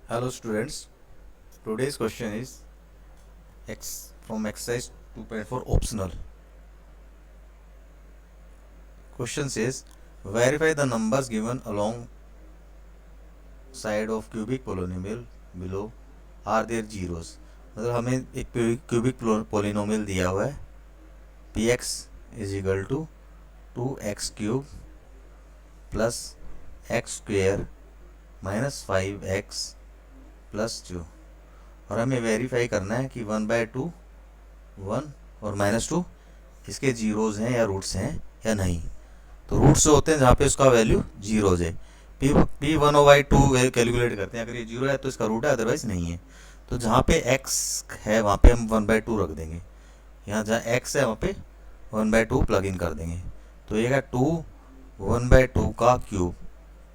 Hello students, today's question is X from exercise 2.4 optional. Question says verify the numbers given along side of cubic polynomial below are there zeros. मतलब हमें एक cubic polynomial दिया हुआ है p x is equal to 2x³ plus x² minus 5x plus 2 और हमें verify करना है कि 1/2 1 और -2 इसके जीरोज हैं या रूट्स हैं या नहीं। तो रूट्स होते हैं जहाँ पे उसका वैल्यू जीरोज है। पी 1/2 कैलकुलेट करते हैं, अगर ये जीरो है तो इसका रूट है, अदरवाइज नहीं है। तो जहाँ पे x है वहाँ पे हम 1/2 रख देंगे, यहाँ जहाँ x है वहाँ पे 1/2 प्लग इन कर देंगे। तो ये 2 1/2 का क्यूब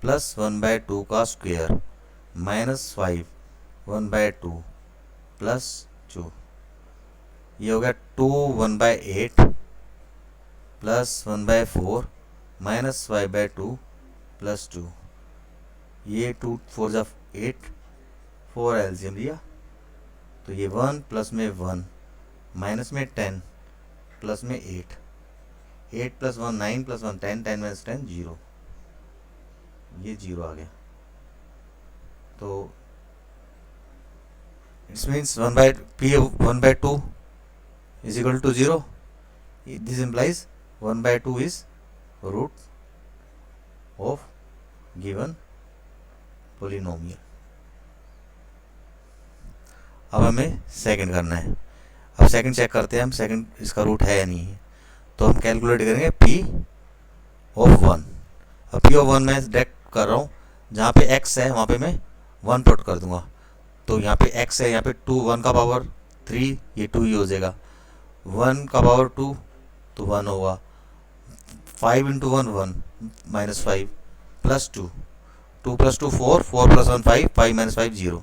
प्लस 1/2 का स्क्वेयर माइनस 5 1/2 प्लस 2, ये हो गया 2 1/8 प्लस 1/4 माइनस 5/2 प्लस 2, ये 2 4 जा 8 4 एलसीएम लिया तो ये 1 प्लस में 1 माइनस में 10 प्लस में 8 8 प्लस 1 9 प्लस 1 10 10 माइनस 10 0, ये 0 आ गया। तो it's means 1/2 is equal to 0. This implies 1/2 is root of given polynomial. अब हमें सेकंड करना है। अब सेकंड चेक करते हैं हम, सेकंड इसका रूट है या नहीं है। तो हम कैलकुलेट करेंगे p ऑफ 1। अब p ऑफ 1 मैं डायरेक्ट कर रहा हूँ, जहाँ पे x है वहाँ पे मैं 1 पुट कर दूंगा। तो यहाँ पे x है, यहाँ पे 2 1 का पावर 3, ये 2 ही हो जाएगा। 1 का पावर 2 तो 1 होगा। 5 into 1 1 minus 5 plus 2 2 plus 2 4 4 plus 1 5 5 minus 5 0।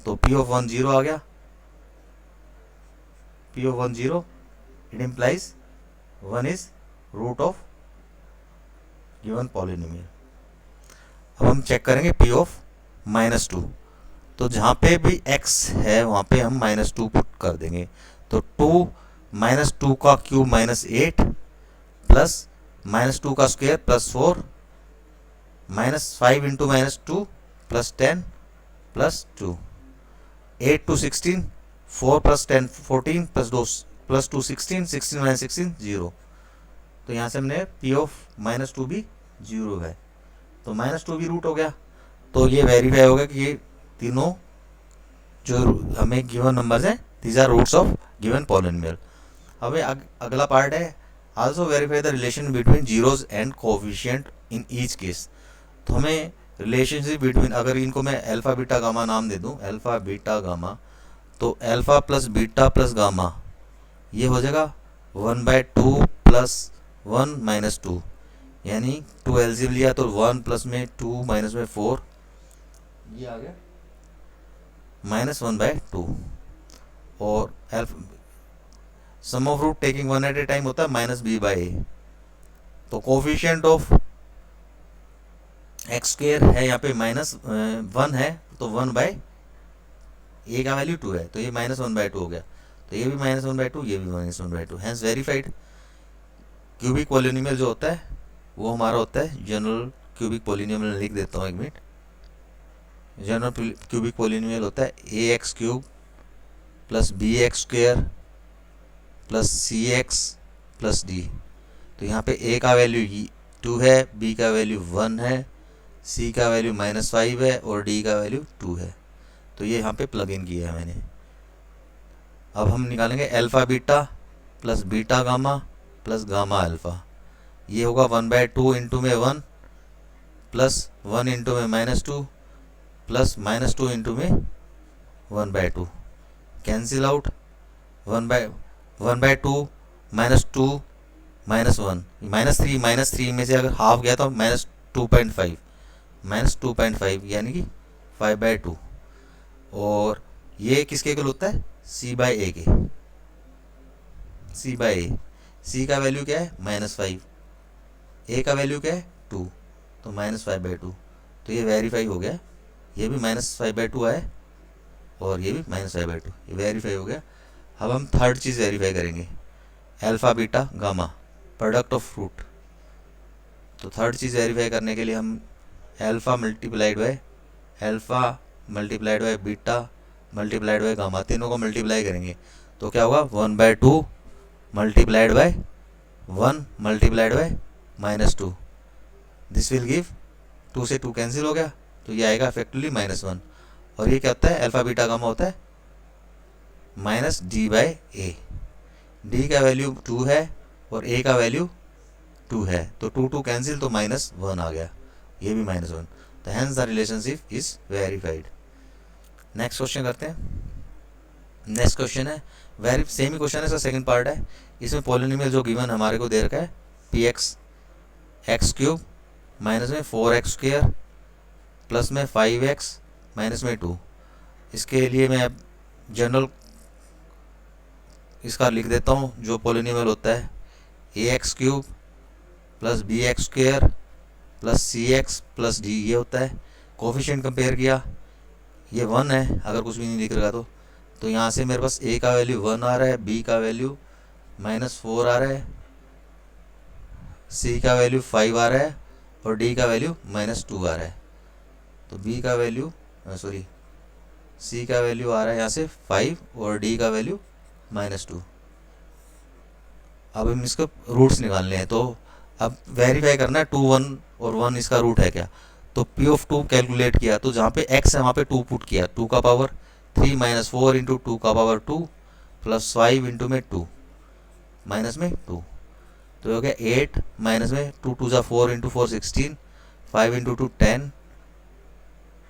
तो p ऑफ 1 0 आ गया। p of 1 0, it implies 1 is root of given polynomial. अब हम चेक करेंगे p ऑफ -2। तो जहाँ पे भी x है वहाँ पे हम -2 पुट कर देंगे। तो 2 -2 का क्यूब -8 प्लस -2 का square plus 4 -5 into -2 plus 10 plus 2 8 to 16 4 plus 10 14 plus 2 plus 2 16 16 minus 16 0। तो यहाँ से हमने p ऑफ -2 भी 0 है, तो -2 भी रूट हो गया। तो ये वेरीफाई होगा कि ये तीनों जो हमें गिवन नंबर्स हैं these are roots of given polynomial. हमें अगला पार्ट है also verify the relation between zeros and coefficient in each case. तो हमें रिलेशनशिप बिटवीन, अगर इनको मैं अल्फा बीटा गामा नाम दे दूं, अल्फा बीटा गामा, तो alpha plus beta plus gamma ये हो जाएगा 1/2 प्लस 1 माइनस 2, यानी 2 एलसीएम लिया तो 1 प्लस में 2 माइनस में 4, ये आ गया -1/2। और sum of root taking 1 at a time होता है -b/a। तो कोफिशिएंट ऑफ x² है यहाँ पे -1 है, तो 1/a का वैल्यू 2 है, तो ये -1/2 हो गया। तो ये भी -1/2, ये भी -1/2, हैंस वेरीफाइड। क्यूबिक पॉलिनोमियल जो होता है वो हमारा होता है जनरल क्यूबिक पॉलिनोमियल। लिख देता हूँ एक मिनट। जनरल क्यूबिक पॉलिनोमियल होता है ax³ plus bx² plus cx plus d। तो यहाँ पे a का वैल्यू 2 है, b का वैल्यू 1 है, c का वैल्यू -5 है और d का वैल्यू 2 है। तो ये यहाँ पे प्लग इन किया है मैंने। अब हम निकालेंगे alpha beta plus beta gamma plus gamma alpha. ये होगा 1/2 इंटू में 1 प्लस 1 इंटू में -2 प्लस -2 इंटू में 1/2, कैंसिल आउट। 1/2 -2 -1 -3 में से अगर हाफ गया तो -2.5 यानी कि 5/2। और ये किसके इक्वल होता है? c/a के। c/a, c का वैल्यू क्या है? -5, a का वैल्यू क्या है? 2, तो -5/2। तो ये वेरीफाई हो गया ये भी -5/2 आए और ये भी -5/2, ये वेरीफाई हो गया। अब हम थर्ड चीज़ वेरीफाई करेंगे, alpha beta gamma product of root. तो थर्ड चीज़ वेरीफाई करने के लिए हम alpha multiplied by beta multiplied by gamma, तीनों को मल्टीप्लाई करेंगे तो क्या होगा, 1/2 multiplied by 1 multiplied by -2, this will give 2 से 2 कैंसिल हो गया, तो ये आएगा इफेक्टिवली -1। और ये क्या होता है, अल्फ़ा बीटा गामा होता है -d/a। d का वैल्यू 2 है और a का वैल्यू 2 है, तो 2 कैंसिल, तो -1 आ गया, ये भी -1, तो hence the relationship is verified. Next question करते हैं। नेक्स्ट क्वेश्चन है वेरी सेम ही क्वेश्चन है, इसका सेकंड पार्ट है। इसमें पॉलिनोमियल जो गिवन हमारे को दे रखा है px x³ माइनस में 4x² प्लस में 5x माइनस में 2। इसके लिए मैं अब जनरल इसका लिख देता हूँ। जो पॉलिनोमियल होता है ax³ plus bx² plus cx plus d, ये होता है। कोफिशिएंट कंपेयर किया, ये 1 है अगर कुछ भी नहीं लिख रहा तो यहाँ से मेरे पास a का वैल्यू 1 आ रहा है, b का वैल्यू -4 आ रहा है, c का वैल्यू 5 आ रहा है और d का वैल्यू -2 आ रहा है। तो b का वैल्यू c का वैल्यू आ रहा है यहाँ से 5 और d का वैल्यू -2। अब हम इसको रूट्स निकालने हैं, तो अब वेरीफाई करना है 2, 1 और 1 इसका रूट है क्या। तो p ऑफ 2 कैलकुलेट किया, तो जहाँ पे x है वहाँ पे 2 पुट किया, 2 का पावर 3 - 4 इंटू 2 का पावर 2 प्लस 5 इंटू में 2 माइनस में 2, तो हो गया 8 माइनस में 2 2 4 इंटू 4 16, 5 इंटू 2 10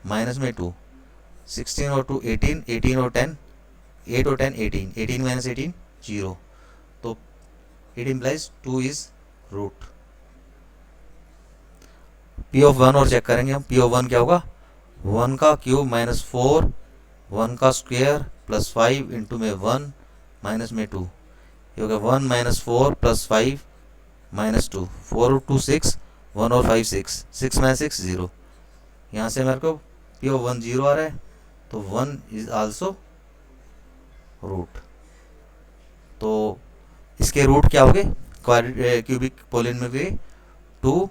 माइनस में 2, 16 और 2 18, 18 और 10 8 और 10 18, 18 माइनस 18 0, तो it implies 2 is root. p of 1 और चेक करेंगे हम, p ऑफ 1 क्या होगा, 1 का क्यूब माइनस 4 1 का स्क्वायर प्लस 5 इंटू में 1 माइनस में 2, ये हो गया 1 - 4 प्लस 5 -2, 4 और 2 6, 1 और 5 6, 6 में 6 0। यहाँ से मेरे को p ऑफ 1 0 आ रहा है, तो 1 इज आल्सो रूट। तो इसके रूट क्या हो गए क्यूबिक पॉलिनोमियल के 2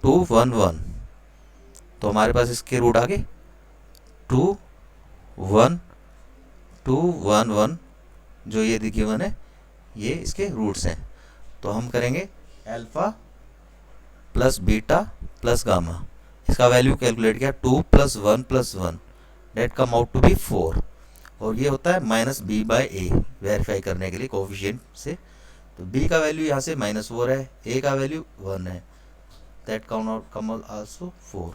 2 1 1, तो हमारे पास इसके रूट आ गए 2 1 2 1 1, जो ये गिवन है ये इसके रूट्स हैं। तो हम करेंगे alpha plus beta plus gamma, इसका वैल्यू कैलकुलेट किया 2 + 1 + 1 that come out to be 4, और ये होता है -b/a वेरीफाई करने के लिए कोफिशिएंट से। तो b का वैल्यू यहाँ से -4 है, a का वैल्यू 1 है, दैट कम आल्सो 4,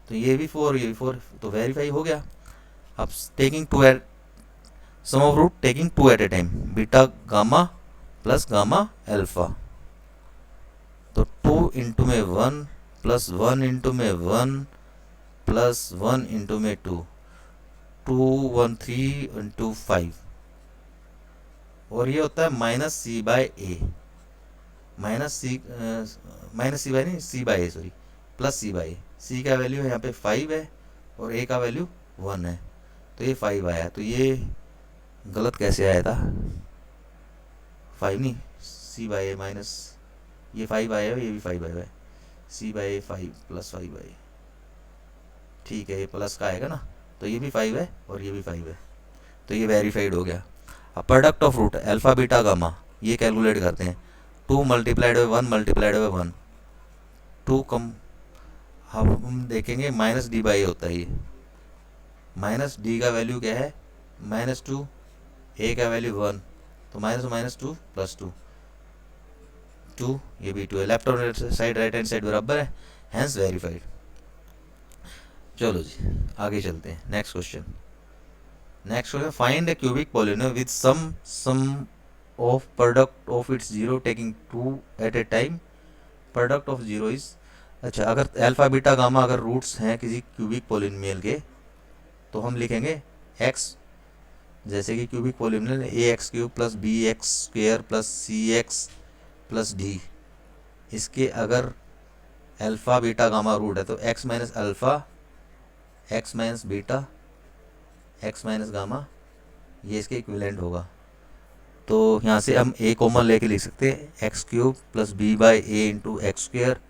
तो ये भी 4 ये भी 4, तो वेरीफाई हो गया। अब taking 2 at sum of root taking 2 at a time, beta gamma plus gamma alpha, तो 2 इंटू में 1 प्लस 1 इंटू में 1 प्लस 1 इंटू में 2, 2 1 3 इंटू 5, और ये होता है -c/a, प्लस c/a। c का वैल्यू है यहाँ पे 5 है और a का वैल्यू 1 है, तो ये 5 आया। तो ये गलत कैसे आया था, 5 नहीं, c/a माइनस, ये 5 आया है, ये भी 5 आया है, c/a 5 प्लस 5/a, ठीक है, ये प्लस का आएगा ना, तो ये भी 5 है और ये भी 5 है, तो ये वेरीफाइड हो गया। अब product of root alpha beta gamma ये कैलकुलेट करते हैं, 2 multiplied by 1 multiplied by 1, 2 come, अब हम देखेंगे -d/a होता है, ये -d का वैल्यू क्या है -2, a का वैल्यू 1, तो -2 प्लस 2 2, ये भी 2 है, लेफ्ट और राइट हैंड साइड बराबर है, हैंस वेरीफाइड। चलो जी आगे चलते हैं। Next question find a cubic polynomial with sum of product of its 0 taking 2 at a time, product of 0 is, अच्छा अगर अल्फा बीटा गामा अगर रूट्स हैं किसी क्यूबिक पॉलिनोमियल के, तो हम लिखेंगे x, जैसे कि cubic polynomial ax³ plus bx² plus cx plus d, इसके अगर अल्फा बीटा गामा रूट है तो x - alpha x minus beta x minus gamma, ये इसके इक्विवेलेंट होगा। तो यहाँ से हम ए कॉमन लेके लिख सकते हैं, x cube plus b by a into x square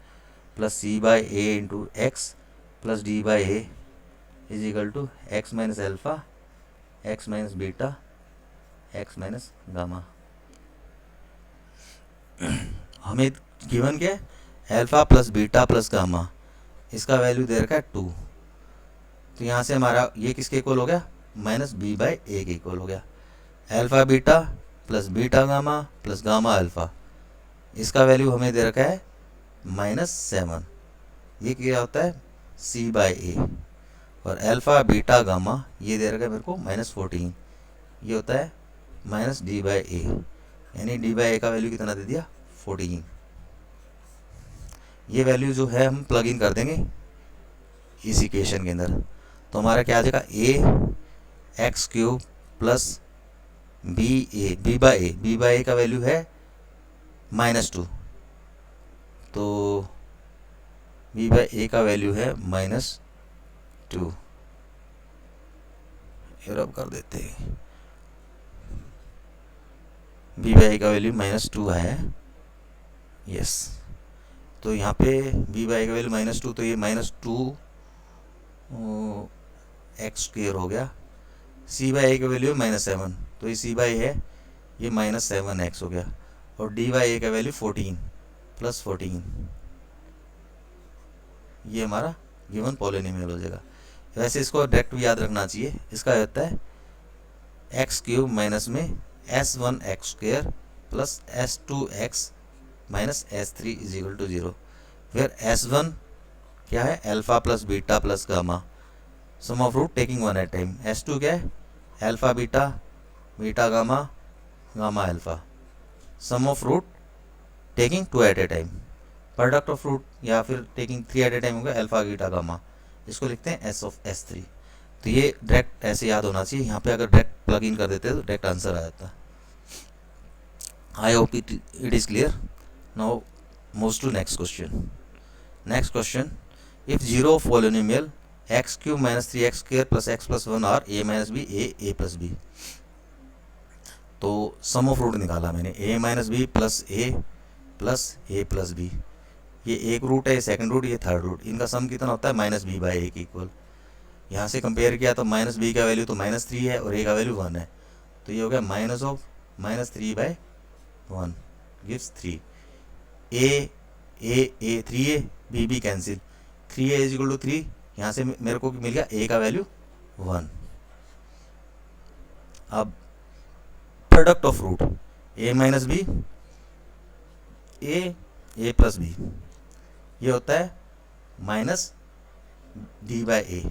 plus c by a into x plus d by a is equal to x minus alpha x minus beta x minus gamma. हमें given क्या है, alpha plus beta plus gamma, इसका value दे रखा है 2। तो यहाँ से हमारा ये किसके इक्वल हो गया, माइनस बी बाई ए के इक्वल हो गया। Alpha beta plus beta gamma plus gamma alpha, इसका वैल्यू हमें दे रखा है -7। ये क्या होता है, सी बाई ए। और एल्फ़ा बीटा गामा ये दे रखा है मेरे को -14, ये होता है माइनस डी बाई ए, यानी डी बाई ए का वैल्यू कितना दे दिया, 14। ये वैल्यू जो है हम प्लग इन कर देंगे इस इक्वेशन के अंदर, तो हमारा क्या आ जाएगा, a x cube plus b by a का वैल्यू है -2, तो बी बाई ए का वैल्यू है -2। रब कर देते हैं, बी बाई ए का वैल्यू -2 है, यस। तो यहाँ पे बी बाई ए का वैल्यू -2, तो ये -2 एक्स स्क्वेयर हो गया। सी बाई ए का वैल्यू -7, तो ये सी बाई है, ये -7 एक्स हो गया। और डी बाई ए का वैल्यू 14 प्लस 14, ये हमारा गिवन पॉलिनोमियल हो जाएगा। वैसे इसको डायरेक्ट भी याद रखना चाहिए, इसका होता है एक्स क्यूब माइनस में s1 x square plus s2 x minus s3 is equal to 0, where s1 क्या है, alpha plus beta plus gamma, sum of root taking one at time. s2 क्या है, alpha beta beta gamma gamma alpha, sum of root taking 2 at a time. Product of root या फिर taking 3 at a time होगा alpha beta gamma, इसको लिखते हैं s of s3। तो ये डायरेक्ट ऐसे याद होना चाहिए, यहाँ पे अगर डायरेक्ट प्लग इन कर देते तो डायरेक्ट आंसर आ जाता। I hope it is clear. Now moves to next question. Next question, if zero of polynomial x cube minus 3x square plus x plus 1 are a minus b a plus b. तो sum of root निकाला मैंने, a minus b plus a plus b, ये एक root है, second root, ये third root, इनका sum कितना होता है -b बाई ए के इक्वल। यहाँ से कंपेयर किया तो -b का वैल्यू तो -3 है और a का वैल्यू 1 है, तो ये हो गया minus of -3/1 gives 3। a 3a b cancel, 3a is equal to 3, यहाँ से मेरे को मिल गया a का वैल्यू 1। अब product of root a minus b a plus b, ये होता है -d बाई ए।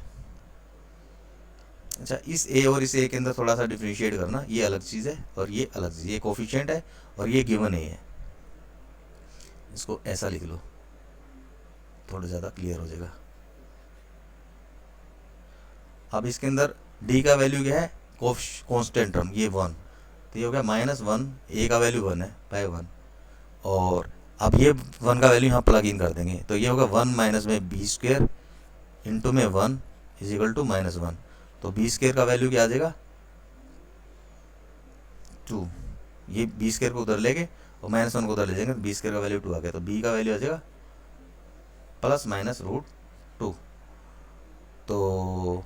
अच्छा, इस a और इस a के अंदर थोड़ा सा डिफ्रेंशिएट करना, ये अलग चीज़ है और ये अलग चीज़, ये कोफिशिएंट है और ये गिवन a है, इसको ऐसा लिख लो, थोड़ा ज़्यादा क्लियर हो जाएगा। अब इसके अंदर d का वैल्यू क्या है, कांस्टेंट टर्म, ये 1, तो ये हो गया -1, a का वैल्यू 1 है बाय 1, और अब ये 1 का वैल्यू यहाँ प्लग इन कर देंगे, तो ये होगा 1 माइनस में बी स्क्वेयर इंटू में 1 इज इक्वल टू -1, तो बी स्क्वेयर का वैल्यू क्या आ जाएगा 2। ये बी स्क्वेयर को उधर लेके और -1 को उधर ले जाएंगे, तो बी स्क्वेयर का वैल्यू 2 आ गया, तो बी का वैल्यू आ जाएगा ±√2। तो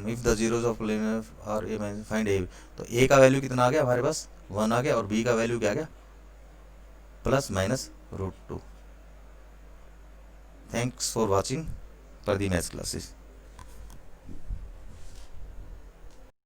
if the zeros of are a minus find a, तो ए का वैल्यू कितना आ गया हमारे पास 1 आ गया, और बी का वैल्यू क्या आ गया ±√2। Thanks for watching Pradeep Maths Classes.